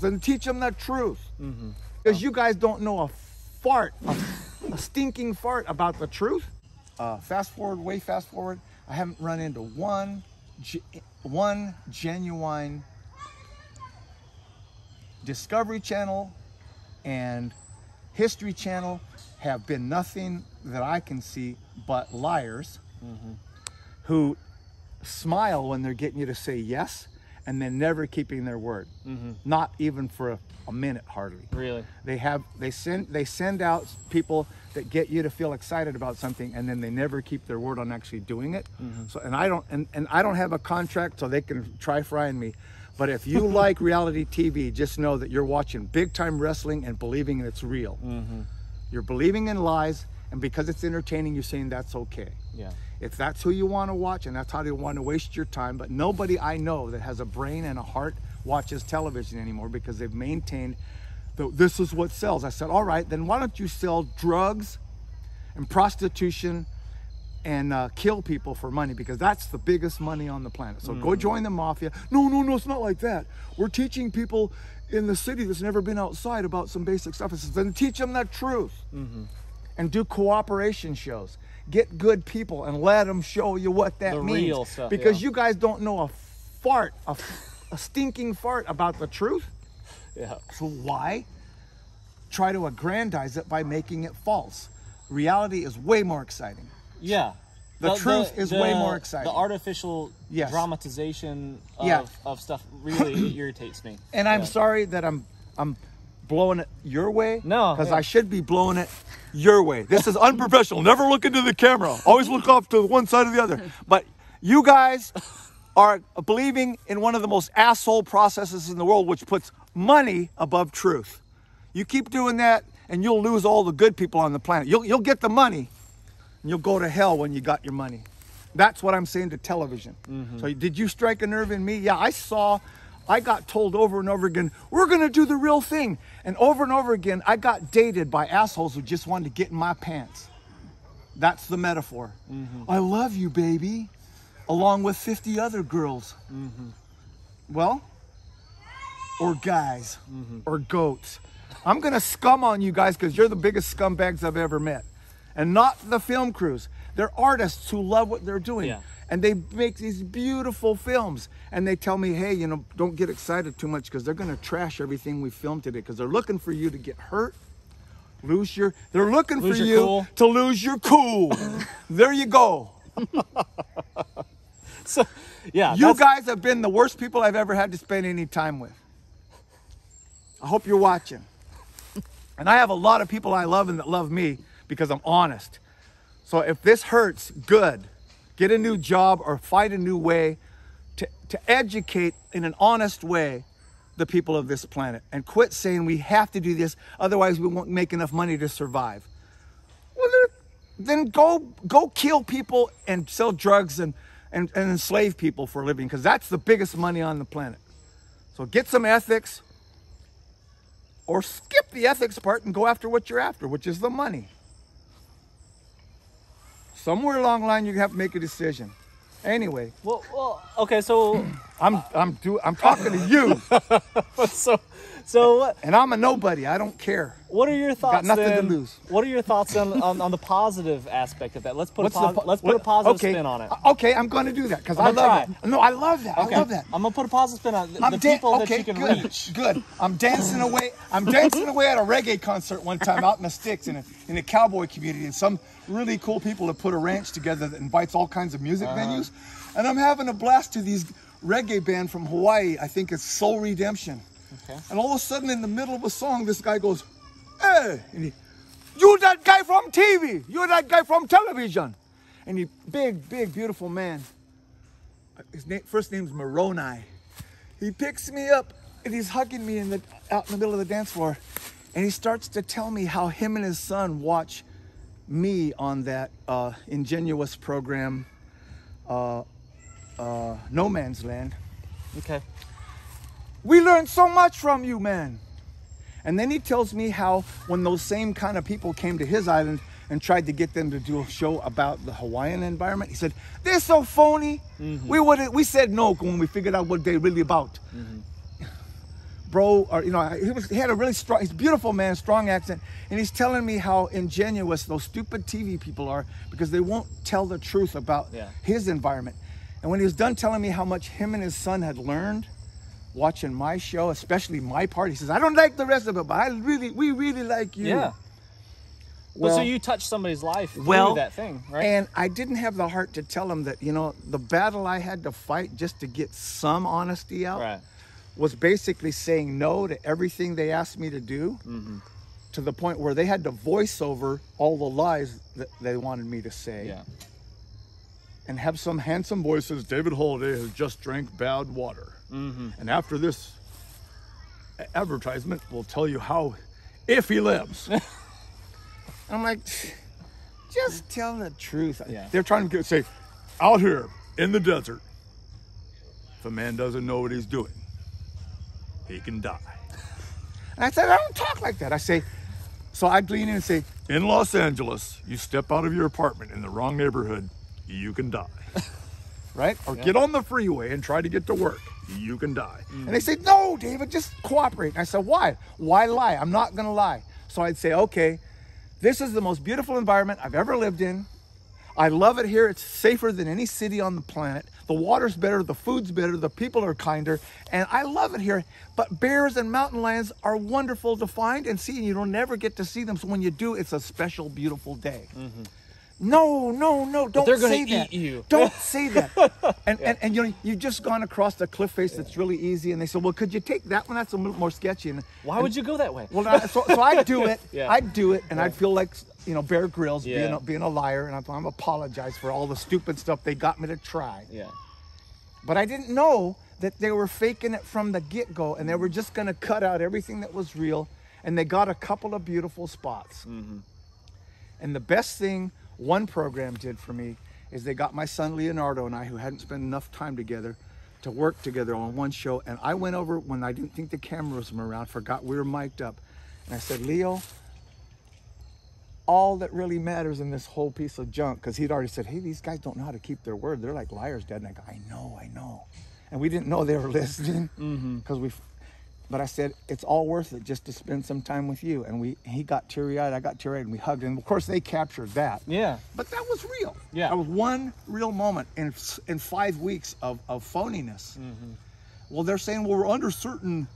then teach them the truth. Because you guys don't know a fart, a stinking fart about the truth. Fast forward, way fast forward, I haven't run into one genuine Discovery Channel and History Channel have been nothing that I can see but liars who smile when they're getting you to say yes and then never keeping their word. Not even for a minute, hardly. Really? They send out people that get you to feel excited about something, and then they never keep their word on actually doing it. So, and I don't have a contract, so they can try frying me. But if you like reality TV, just know that you're watching big time wrestling and believing it's real. You're believing in lies, and because it's entertaining, you're saying that's okay. Yeah. If that's who you want to watch, and that's how you want to waste your time, but nobody I know that has a brain and a heart watches television anymore because they've maintained this is what sells. I said, all right, then why don't you sell drugs and prostitution and kill people for money, because that's the biggest money on the planet. So go join the mafia. No, it's not like that. We're teaching people in the city that's never been outside about some basic stuff. I said, then teach them the truth and do cooperation shows. Get good people and let them show you what that means. The real stuff, because you guys don't know a fart, a stinking fart about the truth. Yeah. So why try to aggrandize it by making it false? Reality is way more exciting. Yeah. The truth is way more exciting. The artificial dramatization of stuff really irritates me. And I'm sorry that I'm blowing it your way. No. Because I should be blowing it your way. This is unprofessional. Never look into the camera. Always look off to one side or the other. But you guys are believing in one of the most asshole processes in the world, which puts money above truth. You keep doing that, and you'll lose all the good people on the planet. You'll get the money, and you'll go to hell when you got your money. That's what I'm saying to television. So did you strike a nerve in me? Yeah, I got told over and over again, we're going to do the real thing. And over again, I got dated by assholes who just wanted to get in my pants. That's the metaphor. I love you, baby. Along with 50 other girls. Well, or guys, or goats. I'm going to scum on you guys because you're the biggest scumbags I've ever met. And not the film crews. They're artists who love what they're doing. Yeah. And they make these beautiful films. And they tell me, hey, don't get excited too much because they're going to trash everything we filmed today because they're looking for you to get hurt, they're looking for you to lose your cool. There you go. So, yeah. You guys have been the worst people I've ever had to spend any time with. I hope you're watching. And I have a lot of people I love and that love me because I'm honest. So if this hurts, good. Get a new job or find a new way to educate in an honest way the people of this planet. And quit saying we have to do this, otherwise we won't make enough money to survive. Well, then go kill people and sell drugs and enslave people for a living, because that's the biggest money on the planet. So get some ethics, or skip the ethics part and go after what you're after, which is the money. Somewhere along the line, you have to make a decision. Anyway. Well, okay, so I'm talking to you. So what? And I'm a nobody. I don't care. What are your thoughts? Got nothing to lose. What are your thoughts on the positive aspect of that? Let's put a positive spin on it. Okay, I'm going to do that because I love it. No, I love that. Okay. I love that. I'm going to put a positive spin on the people that you can reach. Good. I'm dancing away at a reggae concert one time out in the sticks in a cowboy community, and some really cool people have put a ranch together that invites all kinds of music venues, and I'm having a blast to these reggae band from Hawaii. I think it's Soul Redemption. Okay. And all of a sudden, in the middle of a song, this guy goes, "Hey, and you that guy from TV? You're that guy from television?" And he, big, beautiful man. His first name's Moroni. He picks me up and he's hugging me out in the middle of the dance floor, and he starts to tell me how him and his son watch me on that ingenuous program, No Man's Land. Okay. We learned so much from you, man. And then he tells me how when those same kind of people came to his island and tried to get them to do a show about the Hawaiian environment, he said, they're so phony. We said no when we figured out what they're really about. bro, or he had a really strong, he's a beautiful man, strong accent, and he's telling me how ingenuous those stupid TV people are because they won't tell the truth about his environment. And when he was done telling me how much him and his son had learned watching my show, especially my part, he says, I don't like the rest of it, but we really like you. Yeah. Well, so you touched somebody's life through that thing, right? And I didn't have the heart to tell him that, the battle I had to fight just to get some honesty out was basically saying no to everything they asked me to do, to the point where they had to voice over all the lies that they wanted me to say. Yeah. And have some handsome voices. David Holladay has just drank bad water. And after this advertisement, we'll tell you how, if he lives. I'm like, just tell the truth. They're trying to say, out here in the desert, if a man doesn't know what he's doing, he can die. And I said, I don't talk like that. I say, so I'd lean in and say, in Los Angeles, you step out of your apartment in the wrong neighborhood, you can die. Right? Or get on the freeway and try to get to work, you can die. And they say, no, David, just cooperate. And I said, why? Why lie? I'm not going to lie. So I'd say, okay, this is the most beautiful environment I've ever lived in. I love it here. It's safer than any city on the planet. The water's better, the food's better, the people are kinder, and I love it here. But bears and mountain lions are wonderful to find and see, and you don't never get to see them. So when you do, it's a special, beautiful day. No, don't they're say gonna that. eat you. Don't say that. And you've just gone across the cliff face that's really easy, and they said, well, could you take that one? That's a little more sketchy. And why would you go that way? Well, so I'd do it. I'd do it, and I'd feel like Bear Grylls being a liar, and I'm apologize for all the stupid stuff they got me to try. But I didn't know that they were faking it from the get-go, and they were just going to cut out everything that was real, and they got a couple of beautiful spots. And the best thing one program did for me is they got my son Leonardo and I, who hadn't spent enough time together, to work together on one show. And I went over when I didn't think the cameras were around, forgot we were mic'd up, and I said, Leo, all that really matters in this whole piece of junk, because he'd already said, hey, these guys don't know how to keep their word, they're like liars, Dad. And I go, I know. And we didn't know they were listening, but I said, it's all worth it just to spend some time with you. And he got teary-eyed, I got teary-eyed, and we hugged. And of course they captured that. But that was real. That was one real moment in 5 weeks of phoniness. Well, they're saying, well, we're under certain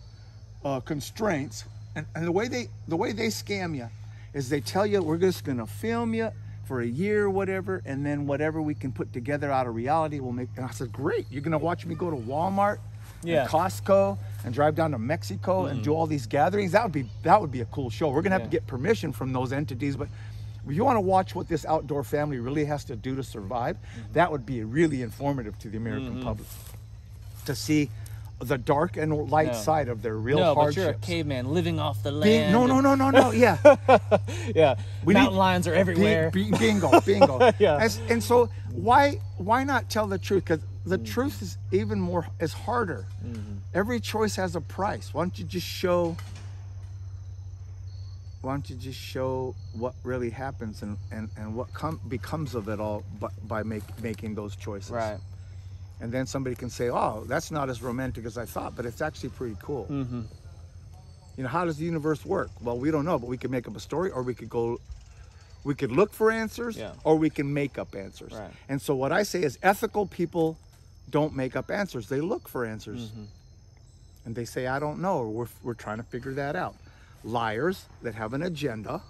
constraints. And the way they scam you is they tell you, we're just gonna film you for a year or whatever, and then whatever we can put together out of reality, we'll make. And I said, great, you're gonna watch me go to Walmart, and Costco, and drive down to Mexico and do all these gatherings. That would be a cool show. We're gonna have to get permission from those entities, but if you want to watch what this outdoor family really has to do to survive, that would be really informative to the American public, to see the dark and light side of their real hardships. But you're a caveman living off the land. No. Mountain lions are everywhere. Bingo. And so why not tell the truth? Because the truth is is harder. Every choice has a price. Why don't you just show what really happens and what becomes of it all by making those choices. Right. And then somebody can say, oh, that's not as romantic as I thought, but it's actually pretty cool. How does the universe work? Well, we don't know, but we could make up a story, or we could look for answers, or we can make up answers. Right. And so what I say is, ethical people don't make up answers. They look for answers. And they say, I don't know, or we're trying to figure that out. Liars that have an agenda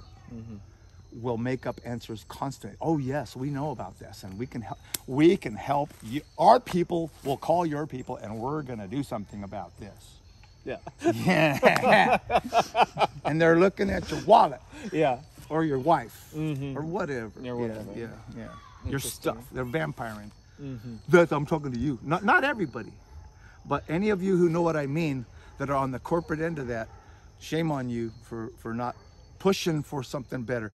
will make up answers constantly. Oh yes, we know about this, and we can help you. Our people will call your people, and we're gonna do something about this. And they're looking at your wallet, or your wife, or whatever. Your stuff. They're vampiring. That I'm talking to you, not everybody, but any of you who know what I mean, that are on the corporate end of that. Shame on you for not pushing for something better.